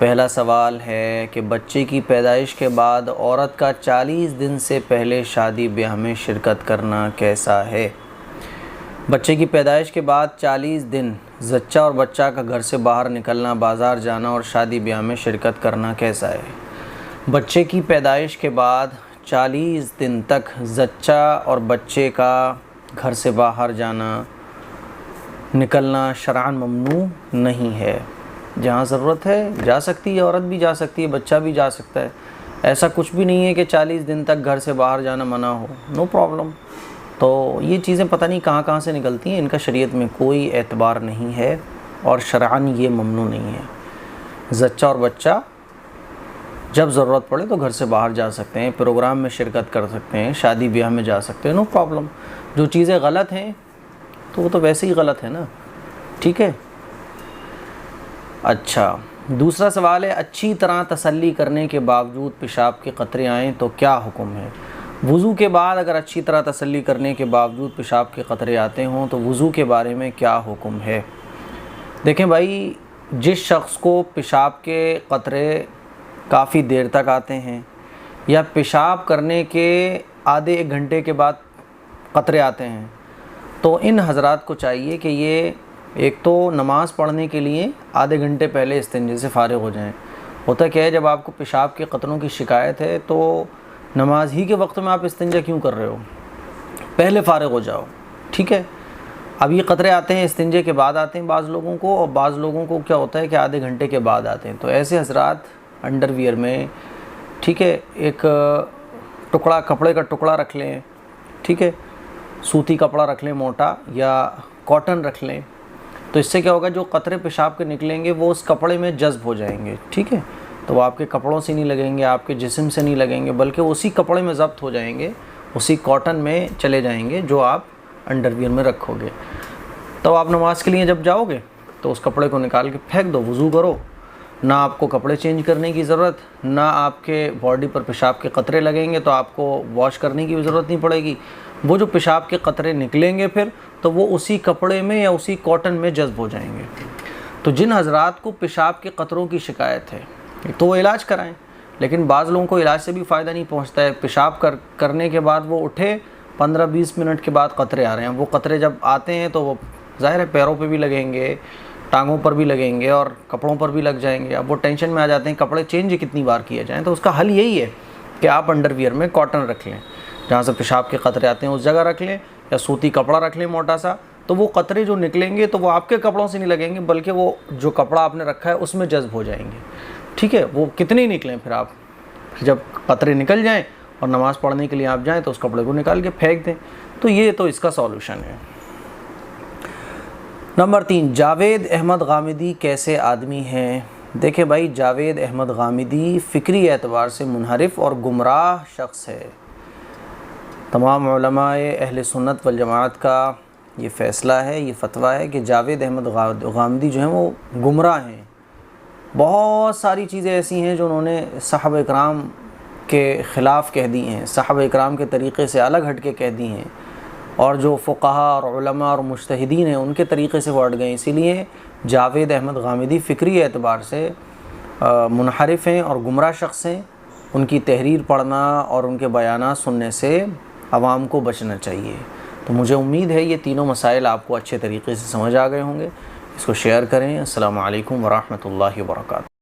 پہلا سوال ہے کہ بچے کی پیدائش کے بعد عورت کا 40 دن سے پہلے شادی بیاہ میں شرکت کرنا کیسا ہے؟ بچے کی پیدائش کے بعد 40 دن زچہ اور بچہ کا گھر سے باہر نکلنا، بازار جانا اور شادی بیاہ میں شرکت کرنا کیسا ہے؟ بچے کی پیدائش کے بعد 40 دن تک زچہ اور بچے کا گھر سے باہر جانا، نکلنا شرعاً ممنوع نہیں ہے۔ جہاں ضرورت ہے جا سکتی ہے، عورت بھی جا سکتی ہے، بچہ بھی جا سکتا ہے۔ ایسا کچھ بھی نہیں ہے کہ 40 دن تک گھر سے باہر جانا منع ہو، نو پرابلم۔ تو یہ چیزیں پتہ نہیں کہاں سے نکلتی ہیں، ان کا شریعت میں کوئی اعتبار نہیں ہے اور شرعاً یہ ممنوع نہیں ہے۔ زچہ اور بچہ جب ضرورت پڑے تو گھر سے باہر جا سکتے ہیں، پروگرام میں شرکت کر سکتے ہیں، شادی بیاہ میں جا سکتے ہیں، نو پرابلم۔ جو چیزیں غلط ہیں تو وہ تو ویسے ہی غلط ہے نا، ٹھیک ہے۔ اچھا، دوسرا سوال ہے، اچھی طرح تسلی کرنے کے باوجود پیشاب کے قطرے آئیں تو کیا حکم ہے؟ وضو کے بعد اگر اچھی طرح تسلی کرنے کے باوجود پیشاب کے قطرے آتے ہوں تو وضو کے بارے میں کیا حکم ہے؟ دیکھیں بھائی، جس شخص کو پیشاب کے قطرے کافی دیر تک آتے ہیں یا پیشاب کرنے کے آدھے ایک گھنٹے کے بعد قطرے آتے ہیں، تو ان حضرات کو چاہیے کہ یہ ایک تو نماز پڑھنے کے لیے آدھے گھنٹے پہلے استنجے سے فارغ ہو جائیں۔ ہوتا کیا ہے، جب آپ کو پیشاب کے قطروں کی شکایت ہے تو نماز ہی کے وقت میں آپ استنجا کیوں کر رہے ہو؟ پہلے فارغ ہو جاؤ، ٹھیک ہے۔ اب یہ قطرے آتے ہیں استنجے کے بعد آتے ہیں بعض لوگوں کو، اور بعض لوگوں کو کیا ہوتا ہے کہ آدھے گھنٹے کے بعد آتے ہیں۔ تو ایسے حضرات انڈر ویئر میں، ٹھیک ہے، ایک ٹکڑا، کپڑے کا ٹکڑا رکھ لیں، ٹھیک ہے، سوتی کپڑا رکھ لیں موٹا، یا کاٹن رکھ لیں۔ تو اس سے کیا ہوگا، جو قطرے پیشاب کے نکلیں گے وہ اس کپڑے میں جذب ہو جائیں گے، ٹھیک ہے۔ تو وہ آپ کے کپڑوں سے نہیں لگیں گے، آپ کے جسم سے نہیں لگیں گے، بلکہ اسی کپڑے میں ضبط ہو جائیں گے، اسی کاٹن میں چلے جائیں گے جو آپ انڈر ویئر میں رکھو گے۔ تو آپ نماز کے لیے جب جاؤ گے تو اس کپڑے کو نکال کے پھینک دو، وضو کرو، نہ آپ کو کپڑے چینج کرنے کی ضرورت، نہ آپ کے باڈی پر پیشاب کے قطرے لگیں گے تو آپ کو واش کرنے کی بھی ضرورت نہیں پڑے گی۔ وہ جو پیشاب کے قطرے نکلیں گے پھر تو وہ اسی کپڑے میں یا اسی کاٹن میں جذب ہو جائیں گے۔ تو جن حضرات کو پیشاب کے قطروں کی شکایت ہے تو وہ علاج کرائیں، لیکن بعض لوگوں کو علاج سے بھی فائدہ نہیں پہنچتا ہے۔ پیشاب کرنے کے بعد وہ اٹھے، 15-20 منٹ کے بعد قطرے آ رہے ہیں۔ وہ قطرے جب آتے ہیں تو وہ ظاہر ہے پیروں پہ بھی لگیں گے، ٹانگوں پر بھی لگیں گے اور کپڑوں پر بھی لگ جائیں گے۔ اب وہ ٹینشن میں آ جاتے ہیں کپڑے چینج کتنی بار کیے جائیں۔ تو اس کا حل یہی ہے کہ آپ انڈر ویئر میں کاٹن رکھ لیں، جہاں سے پیشاب کے قطرے آتے ہیں اس جگہ رکھ لیں، یا سوتی کپڑا رکھ لیں موٹا سا۔ تو وہ قطرے جو نکلیں گے تو وہ آپ کے کپڑوں سے نہیں لگیں گے، بلکہ وہ جو کپڑا آپ نے رکھا ہے اس میں جذب ہو جائیں گے، ٹھیک ہے۔ وہ کتنے ہی نکلیں، پھر آپ جب قطرے نکل جائیں اور نماز پڑھنے کے لیے آپ جائیں تو اس کپڑے کو نکال کے پھینک دیں۔ تو یہ تو اس کا سولوشن ہے۔ نمبر 3، جاوید احمد غامدی کیسے آدمی ہیں؟ دیکھیں بھائی، جاوید احمد غامدی فکری اعتبار سے منحرف اور گمراہ شخص ہے۔ تمام علماء اہل سنت والجماعت کا یہ فیصلہ ہے، یہ فتویٰ ہے کہ جاوید احمد غامدی جو ہیں وہ گمراہ ہیں۔ بہت ساری چیزیں ایسی ہیں جو انہوں نے صحابہ اکرام کے خلاف کہہ دی ہیں، صحابہ اکرام کے طریقے سے الگ ہٹ کے کہہ دی ہیں، اور جو فقہا اور علماء اور مجتہدین ہیں ان کے طریقے سے وہ ہٹ گئے۔ اسی لیے جاوید احمد غامدی فکری اعتبار سے منحرف ہیں اور گمراہ شخص ہیں۔ ان کی تحریر پڑھنا اور ان کے بیانات سننے سے عوام کو بچنا چاہیے۔ تو مجھے امید ہے یہ تینوں مسائل آپ کو اچھے طریقے سے سمجھ آ گئے ہوں گے۔ اس کو شیئر کریں۔ السلام علیکم ورحمۃ اللہ وبرکاتہ۔